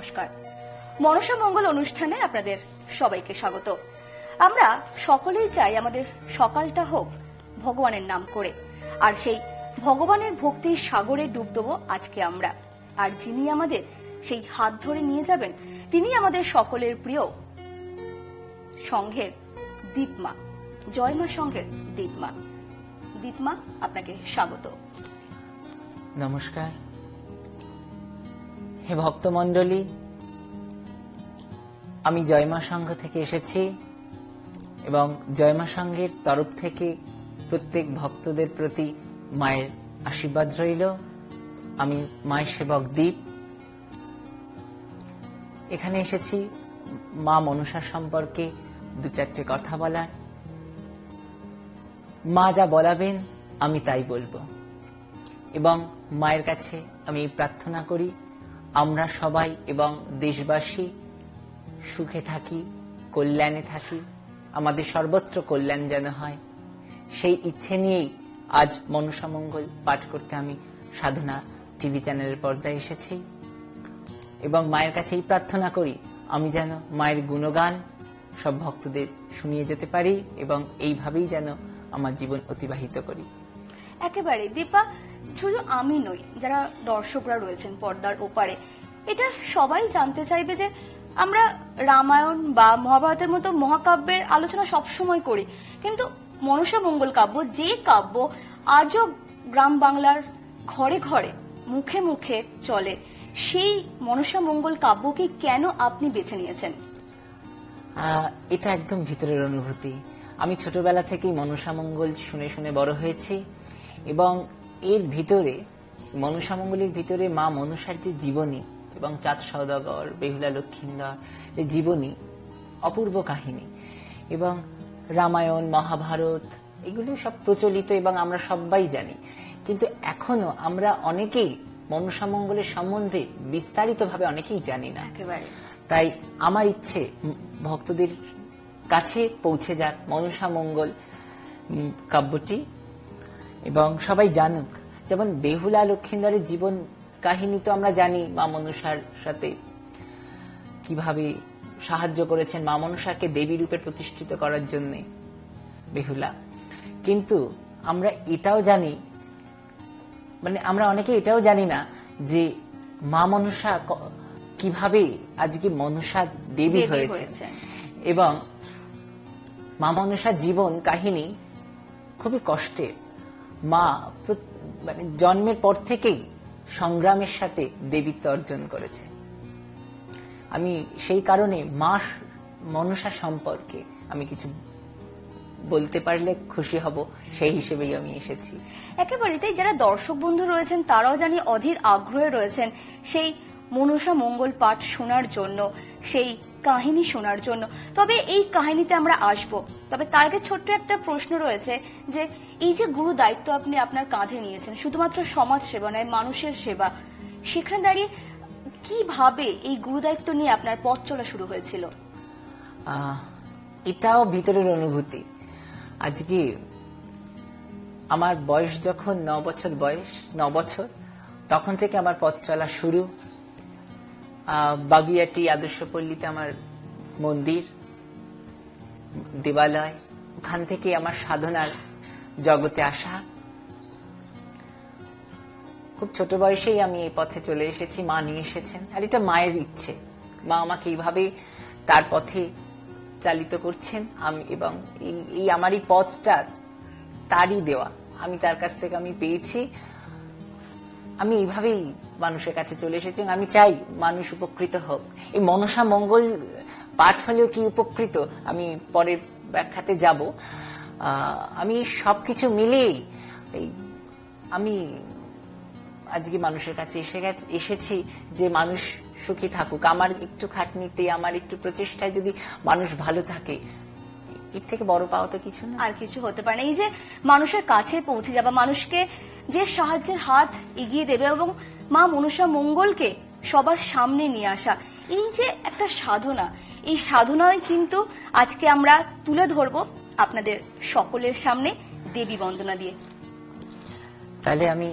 নমস্কার। মনসা মঙ্গল অনুষ্ঠানে আপনাদের সবাইকে স্বাগত। আমরা সকলেই চাই আমাদের সকালটা হোক ভগবানের নাম করে, আর সেই ভগবানের ভক্তির সাগরে ডুব দেবো আজকে আমরা। আর যিনি আমাদের সেই হাত ধরে নিয়ে যাবেন তিনি আমাদের সকলের প্রিয় সংঘের দীপমা, জয়মা সংঘের দীপমা। দীপমা, আপনাকে স্বাগত। নমস্কার। হে ভক্তমণ্ডলী, আমি জয়মা সংঘ থেকে এসেছি এবং জয়মা সংঘের তরফ থেকে প্রত্যেক ভক্তদের প্রতি মায়ের আশীর্বাদ রইল। আমি মায়ের সেবক দীপ। এখানে এসেছি মা মনসা সম্পর্কে দু চারটে কথা বলার। মা যা বলাবেন আমি তাই বলবো এবং মায়ের কাছে আমি প্রার্থনা করি আমরা সবাই এবং দেশবাসী সুখে থাকি, কল্যাণে থাকি, আমাদের সর্বত্র কল্যাণ যেন হয়, সেই ইচ্ছে নিয়েই আজ মনসা মঙ্গল পাঠ করতে আমি সাধনা টিভি চ্যানেলের পর্দায় এসেছি এবং মায়ের কাছে এই প্রার্থনা করি আমি যেন মায়ের গুণগান সব ভক্তদের শুনিয়ে যেতে পারি এবং এইভাবেই যেন আমার জীবন অতিবাহিত করি। একেবারে দীপা, শুধু আমি নই, যারা দর্শকরা রয়েছেন পর্দার ওপারে, এটা সবাই জানতে চাইবে যে আমরা রামায়ণ বা মহাভারতের মতো মহাকাব্যের আলোচনা সবসময় করি, কিন্তু মনসা মঙ্গল কাব্য, যে কাব্য আজও গ্রাম বাংলার ঘরে ঘরে মুখে মুখে চলে, সেই মনসা মঙ্গল কাব্যকে কেন আপনি বেছে নিয়েছেন? এটা একদম ভিতরের অনুভূতি। আমি ছোটবেলা থেকেই মনসা মঙ্গল শুনে শুনে বড় হয়েছি এবং এর ভিতরে মনসা মঙ্গলের ভিতরে মা মনসার যে জীবনী এবং চাঁদ সওদাগর, বেহুলা লক্ষিন্দর এই জীবনী অপূর্ব কাহিনী এবং রামায়ণ মহাভারত এগুলো সব প্রচলিত এবং আমরা সবাই জানি, কিন্তু এখনো আমরা অনেকেই মনসা মঙ্গলের সম্বন্ধে বিস্তারিতভাবে অনেকেই জানি না। তাই আমার ইচ্ছে ভক্তদের কাছে পৌঁছে যাক মনসা মঙ্গল কাব্যটি এবং সবাই জানুক। যেমন বেহুলা লক্ষিন্দরের জীবন কাহিনী তো আমরা জানি, মা মনসার সাথে কিভাবে সাহায্য করেছেন মা মনসাকে দেবী রূপে প্রতিষ্ঠিত করার জন্য বেহুলা, কিন্তু আমরা এটাও জানি, মানে আমরা অনেকে এটাও জানি না যে মা মনসা কিভাবে আজকে মনসা দেবী হয়েছে এবং মা মনসার জীবন কাহিনী খুবই কষ্টের। মা মানে জন্মের পর থেকেই সংগ্রামের সাথে দেবীত্ব অর্জন করেছে। আমি সেই কারণে মা মনসা সম্পর্কে আমি কিছু বলতে পারলে খুশি হব, সেই হিসেবেই আমি এসেছি। একেবারে তাই, যারা দর্শক বন্ধু রয়েছেন তারাও জানি অধীর আগ্রহে রয়েছেন সেই মনসা মঙ্গল পাঠ শোনার জন্য, সেই কাহিনী শোনার জন্য। তবে এই কাহিনীতে আমরা আসব, তবে তার আগে ছোট্ট একটা প্রশ্ন রয়েছে যে এই যে গুরু দায়িত্ব আপনি আপনার কাঁধে নিয়েছেন, শুধুমাত্র সমাজ সেবা নয়, মানুষের সেবা, সেখানে দাঁড়িয়ে কিভাবে এই গুরু দায়িত্ব নিয়ে আপনার পথ চলা শুরু হয়েছিল? এটাও ভিতরের অনুভূতি। আজকে আমার বয়স যখন 9 বছর তখন থেকে আমার পথ চলা শুরু। বাগুইয়াটি আদর্শপল্লীতে আমার মন্দির, দেবালয়, ওখান থেকে আমার সাধনার জগতে আসা। খুব ছোট বয়সেই আমি এই পথে চলে এসেছি, মা নিয়ে এসেছেন, আর এটা মায়ের ইচ্ছে। মা আমাকে এইভাবে তার পথে চালিত করছেন এবং এই আমার এই পথটা তারই দেওয়া, আমি তার কাছ থেকে আমি পেয়েছি। আমি এইভাবেই মানুষের কাছে চলে এসেছি, আমি চাই মানুষ উপকৃত হোক। এই মনসা মঙ্গল পাঠ হলেও কি উপকৃত আমি পরের ব্যাখ্যাতে যাব। আমি সবকিছু মিলিয়ে আমি আজকে মানুষের কাছে এসেছি যে মানুষ সুখী থাকুক। আমার একটু খাটনিতে, আমার একটু প্রচেষ্টায় যদি মানুষ ভালো থাকে, এর থেকে বড় পাওয়া তো কিছু না, আর কিছু হতে পারে না। এই যে মানুষের কাছে পৌঁছে যাবা, মানুষকে যে সাহায্যের হাত এগিয়ে দেবে এবং মা মনসা মঙ্গলকে সবার সামনে নিয়ে আসা, এই যে একটা সাধনা, এই সাধনায় কিন্তু আজকে আমরা তুলে ধরবো আপনাদের সকলের সামনে দেবী বন্দনা দিয়ে। তাহলে আমি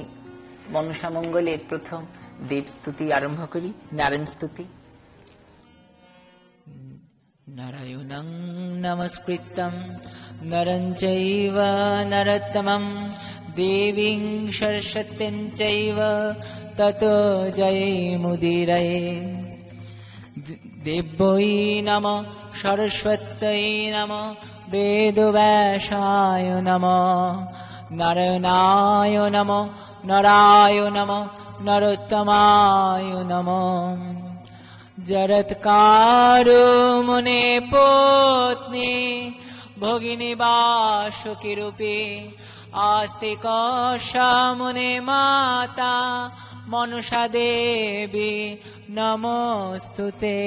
মনসা মঙ্গলের প্রথম দেব স্তুতি আরম্ভ করি, নারায়ণ স্তুতি। নারায়ণং নমস্কৃত্যং নরং চৈব নরোত্তমং দেবীং সরস্বতীং চৈব ততো জয়মুদীরয়ে। দেব্যৈ নমঃ সরস্বত্যৈ নমঃ বেদব্যাসায় নমঃ নারায়ণায় নমঃ নরায় নমঃ নরোত্তমায় নমঃ। জরৎকারো মুনে পত্নী ভগিনী বাসুকী রূপে আস্তিক মুনে মাতা মনসা দেবী নমস্তুতে।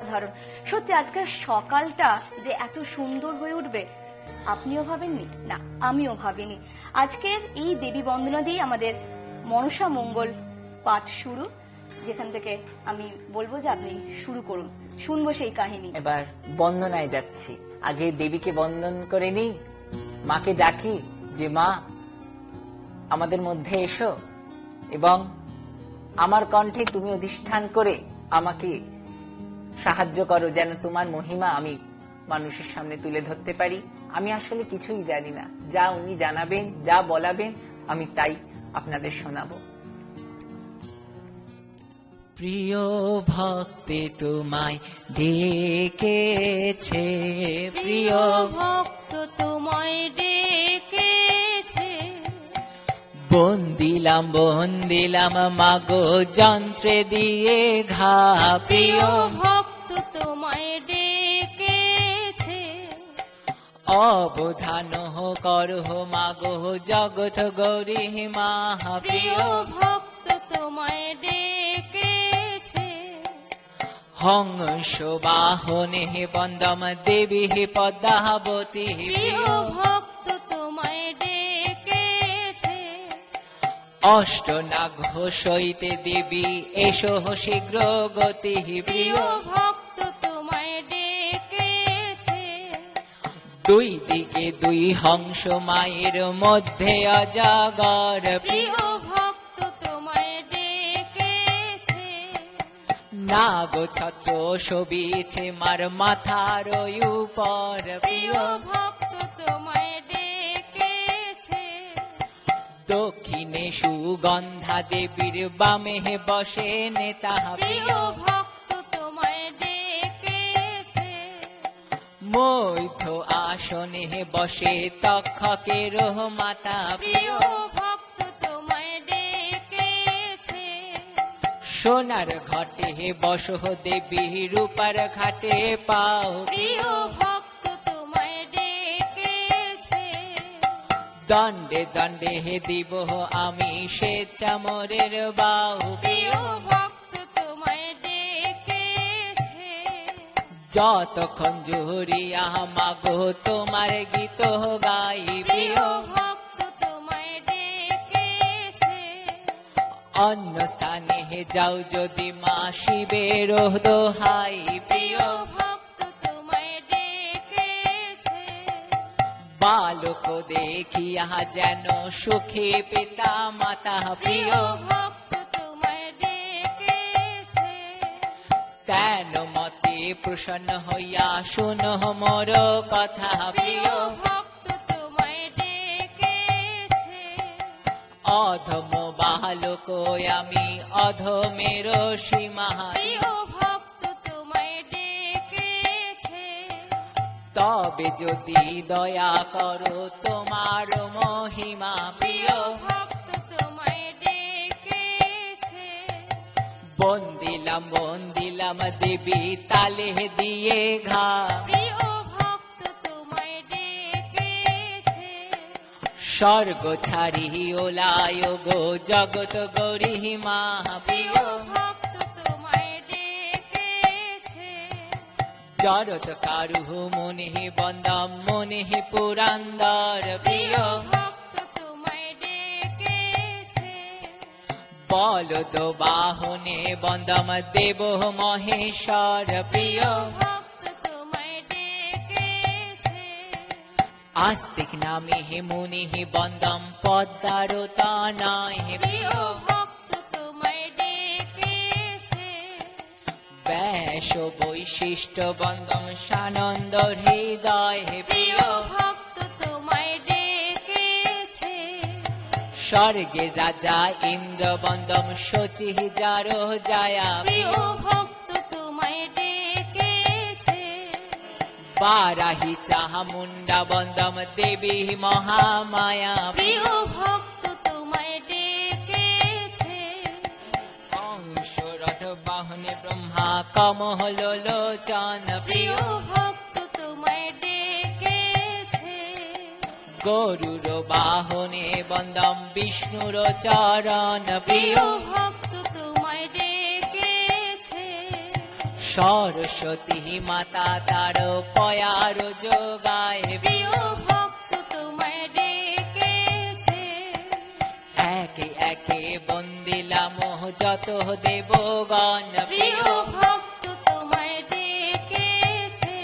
ধরুন সত্যি আজকের সকালটা যে এত সুন্দর হয়ে উঠবে আপনিও ভাবেননি, না আমিও ভাবিনি। আজকের এই দেবী বন্দনা দিয়ে আমাদের মনসা মঙ্গল পাঠ শুরু, যেখান থেকে আমি বলবো যে আপনি শুরু করুন, শুনবো সেই কাহিনী। এবার বন্দনায় যাচ্ছি। আগে দেবীকে বন্দন করে নি, মাকে ডাকি যে মা আমাদের মধ্যে এসো এবং আমার কণ্ঠে তুমি অধিষ্ঠান করে আমাকে সাহায্য করো, যেন তোমার মহিমা আমি মানুষের সামনে তুলে ধরতে পারি। আমি আসলে কিছুই জানি না, যা উনি জানাবেন, যা বলাবেন আমি তাই আপনাদের শোনাবো। প্রিয় ভক্তে তোমায় ডেকেছে, প্রিয় ভক্ত তোমায় ডেকেছে, বন্দিলাম বন্দিলাম মাগো যন্ত্রে দিয়ে ঘা। প্রিয় ভক্ত তোমায় ডেকেছে, অবধান করহ মাগো জগৎ গৌরী মা। প্রিয় ভক্ত তোমায় ডেকেছে, হংস বাহনে বন্দম দেবী পদ্মাবতী। প্রিয় ভক্ত তোমায় ডেকেছে, অষ্টনাগ সইতে দেবী এসো শীঘ্র গতি। প্রিয় ভক্ত তোমায় ডেকেছে, দুই দিকে দুই হংস মায়ের মধ্যে অজাগর। প্রিয় ভক্ত তোমায় ডেকেছে, নাগ ছত্র শোভিছে মার মাথার উপর। প্রিয় ভক্ত তোমায় ডেকেছে, দক্ষিণে সুগন্ধা দেবীর বামে বসে নেতা। প্রিয় ভক্ত তোমায় ডেকেছে, মৈথ আসনে বসে তক্ষকের মাতা। প্রিয় ভক্ত তোমায় ডেকেছে, সোনার ঘটে বসো দেবী রূপার ঘাটে পাও। প্রিয় ভক্ত তোমায় ডেকেছে, দণ্ডে দণ্ডে দিব আমি সে চামরের বাউ। প্রিয় ভক্ত তোমায় ডেকেছে, যতক্ষণ জুড়িয়া মাগো তোমার গীত গাই। প্রিয় ভক্ত তোমায় ডেকেছে, অন্য স্থানে যাও যদি মা শিবের দোহাই। প্রিয় ভক্ত তোমায় ডেকেছে, বালক দেখিয়া যেন সুখী পিতা মাতা। প্রিয় ভক্ত তোমায় ডেকেছে, তেন মতে প্রসন্ন হইয়া শুনো মোর কথা। প্রিয় ভক্ত তোমায় ডেকেছে, অধম বালক আমি অধমের সীমা। প্রিয় ভক্ত তোমায় ডেকেছে, তবে যদি দয়া করো তোমার মহিমা। প্রিয় ভক্ত তোমায় ডেকেছে, বন্দিলাম বন্দিলাম দেবী তালে দিয়ে ঘা। প্রিয় ভক্ত তোমায় ডেকেছে, স্বর্গ ছাড়ি ওলায় গো জগৎ গৌরী মা। প্রিয় ভক্ত তোমায় ডেকেছে, জরত কারু মুনি বন্দম মুনি পুরান্দর। প্রিয় ভক্ত তোমায় ডেকেছে, বলদ বাহনে বন্দম দেব মহেশ্বর। প্রিয় ভক্ত তোমায় ডেকেছে, আস্তিক নামে মুনি বন্দম পদ্মার তনয়। প্রিয় ভক্ত তোমায় ডেকেছে, ব্যাস বৈশিষ্ট্য বন্দম সানন্দ হৃদয় হে প্রিয় ভক্ত তোমায় ডেকেছে স্বর্গের রাজা ইন্দ্র বন্দম শচী যার জায়া প্রিয় ভক্ত তোমায় ডেকেছে বারাহি চাহামুন্ডা বন্দম দেবী মহামায়া প্রিয় ভক্ত তোমায় ডেকেছে অংশরথ বাহনে ব্রহ্মা কমল লোচন প্রিয় ভক্ত তোমায় ডেকেছে গরুর বাহনে বন্দম বিষ্ণুর চরণ প্রিয় ভক্ত তোমায় ডেকেছে সরস্বতী মাতা তার পয়ার যোগায় প্রিয় ভক্ত তোমায় ডেকেছে একে একে বন্দিলাম যত দেবগণ প্রিয় ভক্ত তোমায় ডেকেছে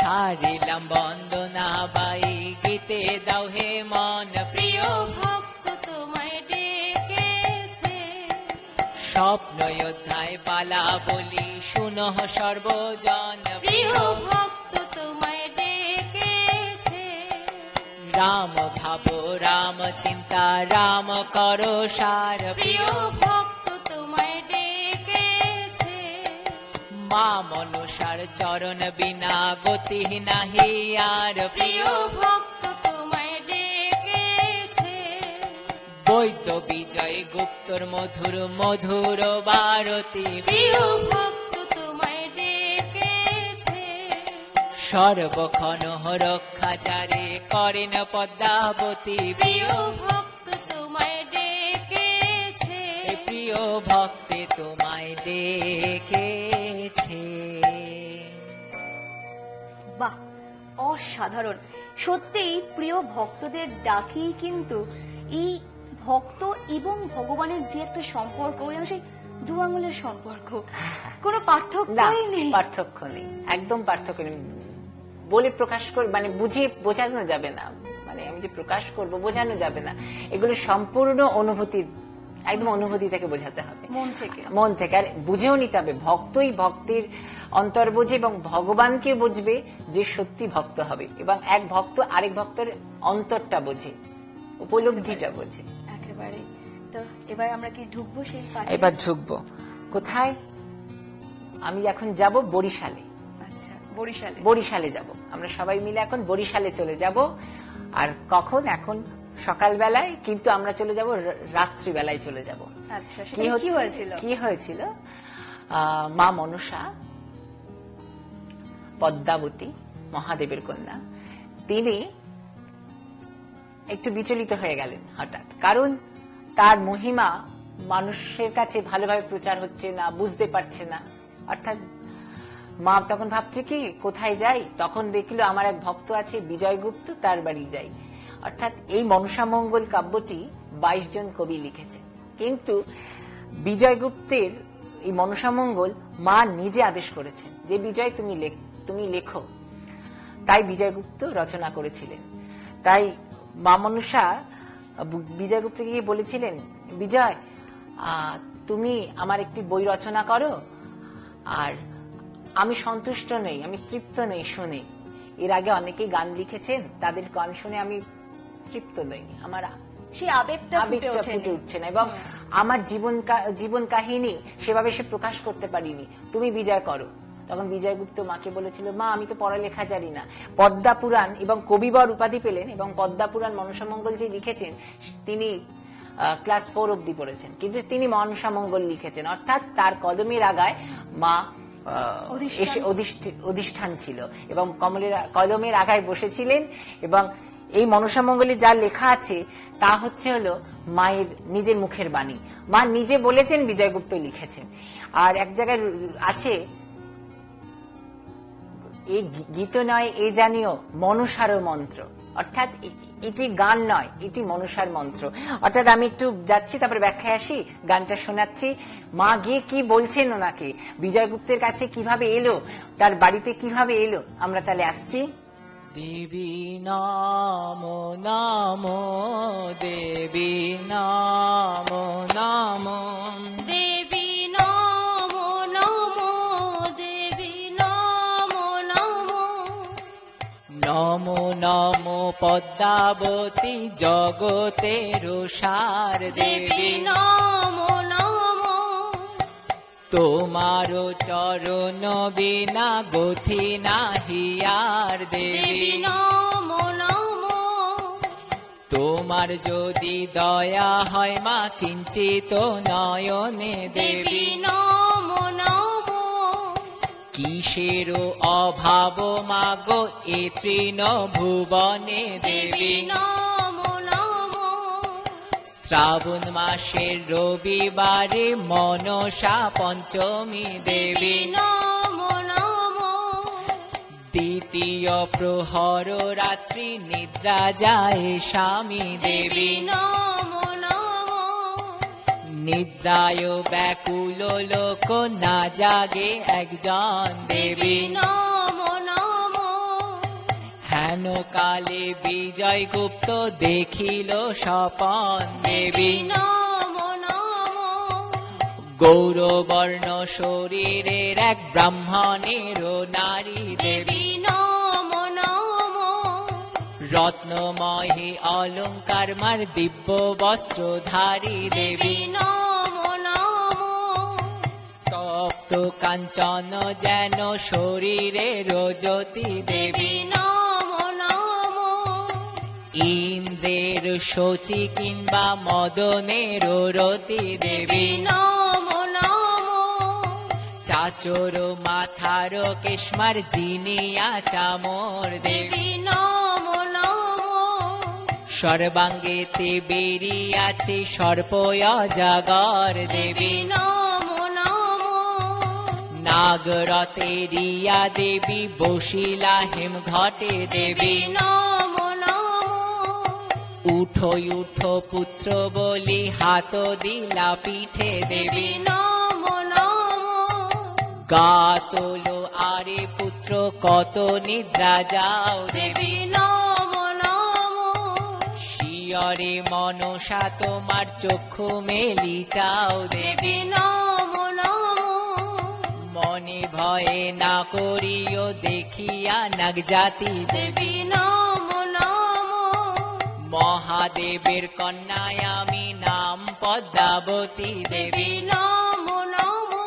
ছাড়িলাম বন্দনা বাই গীতে দাও হে মন প্রিয় ভক্ত তোমায় ডেকেছে স্বপ্ন অধ্যায় পালা বলি শুনো সর্বজন প্রিয় ভক্ত তোমায় ডেকেছে রাম ভাব রাম চিন্তা রাম করো সার প্রিয় ভক্ত তোমায় ডেকেছে মা মনুষার চরণ বিনা গতি নাহি আর প্রিয় ভক্ত তোমায় ডেকেছে বৈদ্য বিজয় গুপ্তর মধুর মধুর বারতি প্রিয় ভক্ত তোমায় ডেকেছে সর্বক্ষণ রক্ষাচারে করেন পদ্মাবতী প্রিয় ভক্ত তোমায় ডেকেছে হে প্রিয় ভক্তে তোমায় ডেকেছে। বাহ, অসাধারণ। সত্যিই প্রিয় ভক্তদের ডাকেই কিন্তু এই ভক্ত এবং ভগবানের যে একটা সম্পর্ক, যেন সেই দু আঙুলের সম্পর্ক, কোনো না, পার্থক্যই নেই। পার্থক্য নেই, একদম পার্থক্য নেই। বলে প্রকাশ করে মানে বুঝিয়ে বোঝানো যাবে না, মানে আমি যে প্রকাশ করব বোঝানো যাবে না, এগুলো সম্পূর্ণ অনুভূতির, একদম অনুভূতি থেকে বোঝাতে হবে, মন থেকে। মন থেকে। আর বুঝেও নিতে হবে, ভক্তই ভক্তির অন্তর বোঝে এবং ভগবানকে বুঝবে যে সত্যি ভক্ত হবে, এবং এক ভক্ত আরেক ভক্তের অন্তরটা বোঝে, উপলব্ধিটা বোঝে। একেবারে। তো এবার আমরা কি ঢুকবো সেই পাঠে? এবার ঢুকবো কোথায়? আমি এখন যাব বরিশালে। আচ্ছা, বরিশালে। বরিশালে যাব, আমরা সবাই মিলে এখন বরিশালে চলে যাব। আর কখন? এখন সকালবেলায়, কিন্তু আমরা চলে যাব রাত্রিবেলায় চলে যাব। আচ্ছা, সেটা কি হয়েছিল? কি হয়েছিল? মা মনসা, পদ্মাবতী মহাদেবের কন্যা, তিনি একটু বিচলিত হয়ে গেলেন হঠাৎ, কারণ তার মহিমা মানুষের কাছে ভালোভাবে প্রচার হচ্ছে না, বুঝতে পারছে না। অর্থাৎ মা তখন ভাবছে কি কোথায় যাই, তখন দেখলো আমার এক ভক্ত আছে বিজয়গুপ্ত, তার বাড়ি যাই। অর্থাৎ এই মনসামঙ্গল কাব্যটি 22 জন কবি লিখেছে, কিন্তু বিজয়গুপ্তের এই মনসামঙ্গল মা নিজে আদেশ করেছেন যে বিজয় তুমি লেখো, তাই বিজয়গুপ্ত রচনা করেছিলেন। তাই মা মনসা বিজয়গুপ্তকে গিয়ে বলেছিলেন, বিজয় তুমি আমার একটি বই রচনা করো, আর আমি সন্তুষ্ট নই, আমি তৃপ্ত নই শুনে। এর আগে অনেকেই গান লিখেছেন, তাদের গান শুনে আমি তৃপ্ত নই, আমার সেই আবেগটা ফুটে উঠছে না, এবং আমার জীবন কাহিনী সেভাবে সে প্রকাশ করতে পারিনি, তুমি বিজয় করো। তখন বিজয়গুপ্ত মাকে বলেছিল, মা আমি তো পড়ালেখা জানি না। পদ্মা পুরাণ এবং কবিবর উপাধি পেলেন, এবং পদ্মা পুরাণ মনসামঙ্গল যে লিখেছেন তিনি ক্লাস 4 অব্দি পড়েছেন, কিন্তু তিনি মনসামঙ্গল লিখেছেন। অর্থাৎ তার কদমের আগায় মা এসে অধিষ্ঠান ছিল এবং কদমের আগায় বসেছিলেন। এবং এই মনসামঙ্গলে যা লেখা আছে তা হলো মায়ের নিজের মুখের বাণী। মা নিজে বলেছেন, বিজয়গুপ্ত লিখেছেন। আর এক জায়গায় আছে, এই গীত নয় এ জানিও মনসার মন্ত্র, অর্থাৎ এটি গান নয়, এটি মনসার মন্ত্র। অর্থাৎ আমি একটু যাচ্ছি, তারপরে ব্যাখ্যায় আসি, গানটা শোনাচ্ছি। মা গিয়ে কি বলছেন ওনাকে, বিজয়গুপ্তের কাছে কিভাবে এলো, তার বাড়িতে কিভাবে এলো, আমরা তাহলে আসছি। দেবী নাম নাম, দেবী নাম নাম, দেবী নমো নমো, পদ্মাবতী জগতের সার দেবী দেবী নমো নমো তোমার চরণ বিনা গতি নাহি আর দেবী দেবী নমো নমো তোমার যদি দয়া হয় মা কিঞ্চিত নয়নে দেবী দেবী নমো নমো কিসের অভাব মাগো এ তৃণ ভুবনে দেবী দেবী নমো নমো শ্রাবণ মাসের রবিবারে মনসা পঞ্চমী দেবী দেবী নমো নমো দ্বিতীয় প্রহর রাত্রি নিদ্রা যায় স্বামী দেবী দেবী নমো নমো নিদ্রায় ব্যাকুল লোক না জাগে একজন দেবী দেবী নমো নমো হেন কালে বিজয় গুপ্ত দেখিল স্বপন দেবী নমো নমো গৌরবর্ণ শরীরের এক ব্রাহ্মণের নারী দেবী দেবী নমো নমো রত্নময়ী অলঙ্কার মার দিব্য বস্ত্রধারী দেবী দেবী নমো নমো তপ্ত কাঞ্চন যেন শরীরের জ্যোতি দেবী দেবী নমো নমো ইন্দ্রের শচী কিংবা মদনের রতি দেবী দেবী নমো নমো চাচর মাথার কেশমার জিনিয়া চামর দেবী দেবী নমো নমো সর্বাঙ্গেতে বেরিয়াছে সর্প অজাগর দেবী দেবী নমো নমো নাগরতে রিয়া দেবী বসিলা হেম ঘটে দেবী দেবী নমো নমো উঠো উঠো পুত্র বলি হাত দিলা পিঠে দেবী দেবী নমো নমো গা তোলো আরে পুত্র কত নিদ্রা যাও দেবী দেবী নমো নমো শিয়রে মনসা তোমার চক্ষু মেলি চাও দেবী দেবী নমো নমো মনে ভয়ে না করিও দেখিয়া নাগ জাতি দেবী দেবী নমো নমো মহাদেবের কন্যায় আমি নাম পদ্মাবতী দেবী দেবী নমো নমো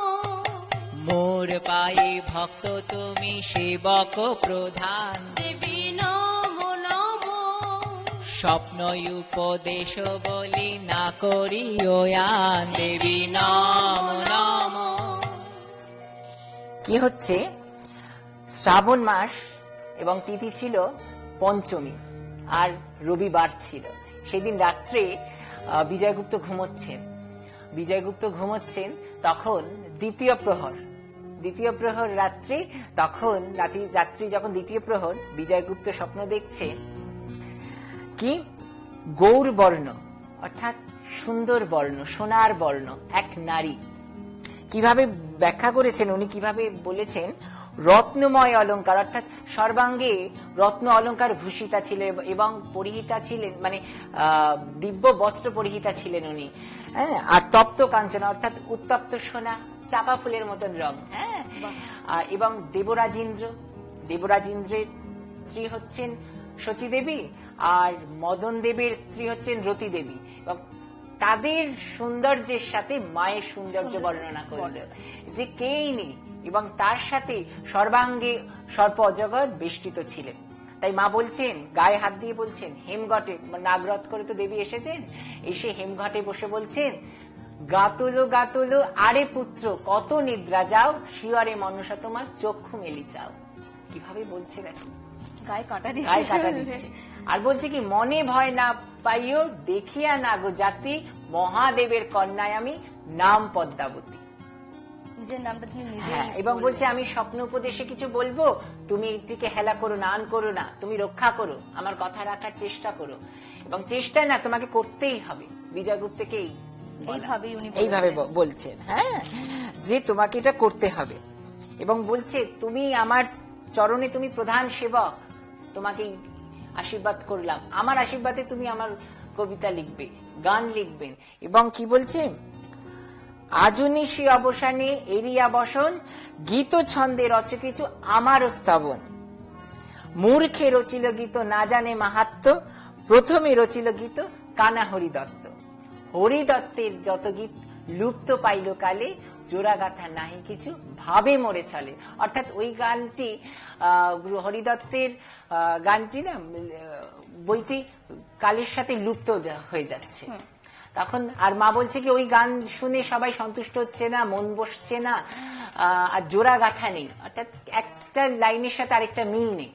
মোর পায়ে ভক্ত তুমি সেবক প্রধান দেবী নমো নমো স্বপ্ন উপদেশ বলি না করিও আন দেবী নম নম। কি হচ্ছে, শ্রাবণ মাস এবং তিথি ছিল পঞ্চমী আর রবিবার ছিল। সেদিন রাত্রে বিজয়গুপ্ত ঘুমোচ্ছেন, তখন দ্বিতীয় প্রহর রাত্রি, তখন রাত্রি যখন দ্বিতীয় প্রহর, বিজয়গুপ্ত স্বপ্ন দেখছে কি গৌর বর্ণ অর্থাৎ সুন্দর বর্ণ, সোনার বর্ণ এক নারী। কিভাবে ব্যাখ্যা করেছেন উনি, কিভাবে বলেছেন, রত্নময় অলঙ্কার অর্থাৎ সর্বাঙ্গে রত্ন অলঙ্কার ভূষিতা ছিলেন এবং পরিহিতা ছিলেন, মানে দিব্য বস্ত্র পরিহিতা ছিলেন উনি, হ্যাঁ। আর তপ্ত কাঞ্চন অর্থাৎ উত্তপ্ত সোনা, চাপা ফুলের মতন রং, হ্যাঁ। এবং দেবরাজেন্দ্রের স্ত্রী হচ্ছেন শচী দেবী, আর মদন দেবের স্ত্রী হচ্ছেন রতি দেবী, এবং তাদের সৌন্দর্যের সাথে মায়ের সৌন্দর্য বর্ণনা করল যে কেই নেই, এবং তার সাথে সর্বাঙ্গে সর্প অজগর বেষ্টিত ছিলেন। তাই মা বলছেন, গায়ে হাত দিয়ে বলছেন, হেমঘটে নাগরথ করে তো দেবী এসেছেন, এসে হেমঘটে বসে বলছেন, গাতুলো আরে পুত্র কত নিদ্রা যাও, শিয়রে মনসা তোমার চক্ষু মেলি চাও। কিভাবে বলছে দেখো, গায়ে কাটা দিচ্ছে। আর বলছে কি, মনে ভয় না পাইও দেখিয়া না গো জাতি, মহাদেবের কন্যায় আমি নাম পদ্মাবতী। নিজের নামটা তুমি নিজে, হ্যাঁ। এবং বলছে, আমি স্বপ্ন উপদেশে কিছু বলবো, তুমি এটিকে হেলা করো না, আন করো না, তুমি রক্ষা করো, আমার কথা রাখার চেষ্টা করো, এবং চেষ্টা না তোমাকে করতেই হবে। বিজয়গুপ্তকে এইভাবে বলছেন, হ্যাঁ, যে তোমাকে এটা করতে হবে। এবং বলছে, তুমি আমার চরণে, তুমি প্রধান সেবক, তোমাকে আশীর্বাদ করলাম, আমার আশীর্বাদে তুমি আমার কবিতা লিখবে, গান লিখবেন। এবং কি বলছে, আজনিশি অবসানে এরিয়া বসন, গীত ছন্দে রচ কিছু আমার স্থাবন। মূর্খে রচিল গীত না জানে মাহাত্ম্য, প্রথমে রচিল গীত কানা হরিদত্ত। হরিদত্তের যত গীত লুপ্ত পাইল কালে, জোড়া গাথা নাহি কিছু ভাবে মরে চলে। অর্থাৎ ওই গানটি হরিদত্তের গানটি না, বইটি কালের সাথে লুপ্ত হয়ে যাচ্ছে। তখন আর মা বলছে কি ওই গান শুনে সবাই সন্তুষ্ট হচ্ছে না, মন বসছে না, আর জোড়া গাথা নেই, অর্থাৎ একটা লাইনের সাথে আরেকটা মিল নেই।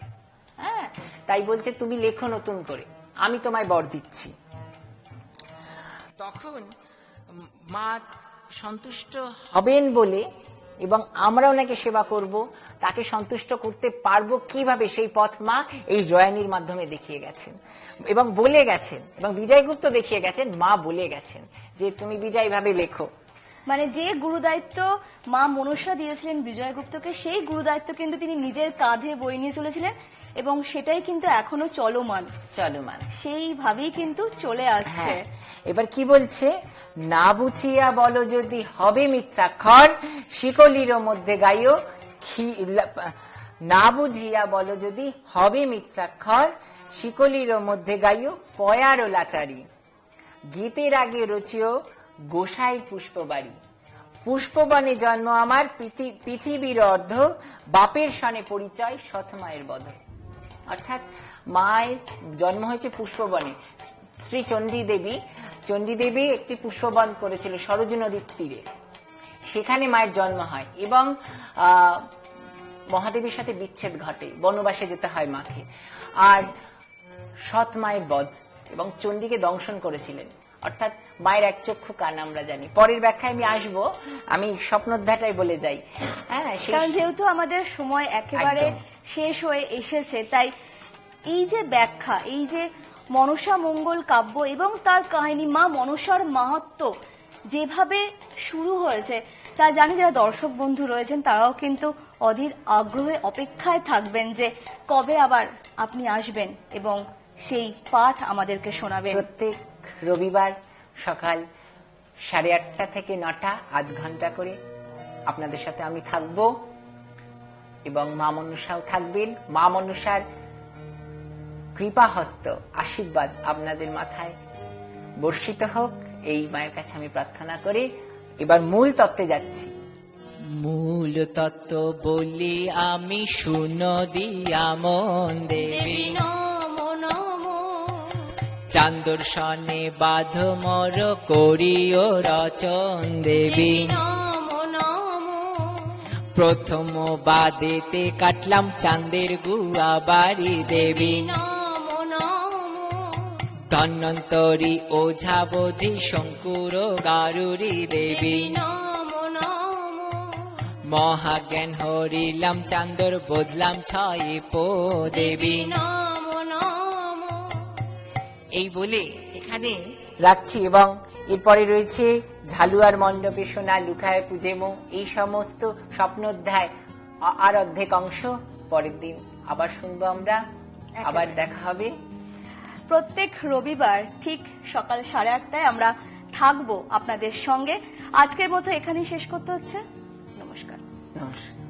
হ্যাঁ, তাই বলছে তুমি লেখো নতুন করে, আমি তোমায় বর দিচ্ছি। তখন মা সন্তুষ্ট হবেন বলে এবং আমরা ওনাকে সেবা করব, তাকে সন্তুষ্ট করতে পারবো কিভাবে, সেই পথ মা এই জয়ানির মাধ্যমে দেখিয়ে গেছেন এবং বলে গেছেন, এবং বিজয়গুপ্ত দেখিয়ে গেছেন, মা বলে গেছেন যে তুমি বিজয় ভাবে লেখো। মানে যে গুরুদায়িত্ব মা মনসা দিয়েছিলেন বিজয়গুপ্তকে, সেই গুরুদায়িত্ব কিন্তু তিনি নিজের কাঁধে বয়ে নিয়ে চলেছিলেন এবং সেটাই কিন্তু এখনো চলমান, সেইভাবেই কিন্তু চলে আসছে। হ্যাঁ, এবার কি বলছে, না বুঝিয়া বলো যদি হবে মিথ্যাক্ষর, শিকলির মধ্যে গাইও না বুঝিয়া বলো যদি হবে মিথ্যাক্ষর, শিকলির মধ্যে গাইও পয়ার লাচারি। গীতের আগে রচিও গোসাই পুষ্পবাড়ি, পুষ্পবনে জন্ম আমার পৃথিবীর অর্ধ, বাপের সনে পরিচয় সৎমায়ের বধ। অর্থাৎ মায়ের জন্ম হয়েছে পুষ্পবনে। শ্রী চণ্ডী দেবী একটি পুষ্পবন করেছিল সরজ নদীর তীরে, সেখানে মায়ের জন্ম হয় এবং মহাদেবের সাথে বিচ্ছেদ ঘটে, বনবাসে যেতে হয় মাকে, আর সৎ মায়ের বধ এবং চণ্ডীকে দংশন করেছিলেন। অর্থাৎ মায়ের এক চক্ষু কান আমরা জানি। পরের ব্যাখ্যায় আমি আসবো, আমি স্বপ্নোদ্ধাটাই বলে যাই। হ্যাঁ, কারণ যেহেতু আমাদের সময় একেবারে শেষ হয়ে এসেছে, তাই এই যে ব্যাখ্যা, এই যে মনসা মঙ্গল কাব্য এবং তার কাহিনী, মা মনসার মাহাত্ম্য যেভাবে শুরু হয়েছে, তা জানি যারা দর্শক বন্ধু রয়েছেন তারাও কিন্তু অধীর আগ্রহে অপেক্ষায় থাকবেন যে কবে আবার আপনি আসবেন এবং সেই পাঠ আমাদেরকে শোনাবেন। প্রত্যেক রবিবার সকাল 8:30 থেকে 9টা, আধ ঘন্টা করে আপনাদের সাথে আমি থাকবো এবং মা মনসাও থাকবেন। মা মনসার কৃপা হস্ত, আশীর্বাদ আপনাদের মাথায় বর্ষিত হোক, এই মায়ের কাছে আমি প্রার্থনা করি। এবার মূল তত্ত্বে যাচ্ছি। মূল তত্ত্ব বলি আমি, শুনো দিয়া মন দেবী। নমো নমো চান্দর সনে বাঁধ মর করিও রচন দেবী। নমো নমো প্রথম বাদেতে কাটলাম চাঁদের গুয়া বাড়ি দেবী। নমো নমো ধন্বন্তরী ওঝাবধি শঙ্কুর গারুরি দেবী। নমো নমো মহাজ্ঞান হরিলাম চান্দর বদলাম ছয় পো দেবী। নমো নমো এই বলে এখানে রাখছি এবং এরপরে রয়েছে ঝালুয়ার মণ্ডপে সোনা লুকায় পুজেমো, এই সমস্ত স্বপ্নোধ্যায় আর অর্ধেক অংশ পরের দিন আবার শুনবো আমরা, আবার দেখা হবে। প্রত্যেক রবিবার ঠিক সকাল 8:30টায় আমরা থাকবো আপনাদের সঙ্গে। আজকের মতো এখানেই শেষ করতে হচ্ছে। নমস্কার। নমস্কার।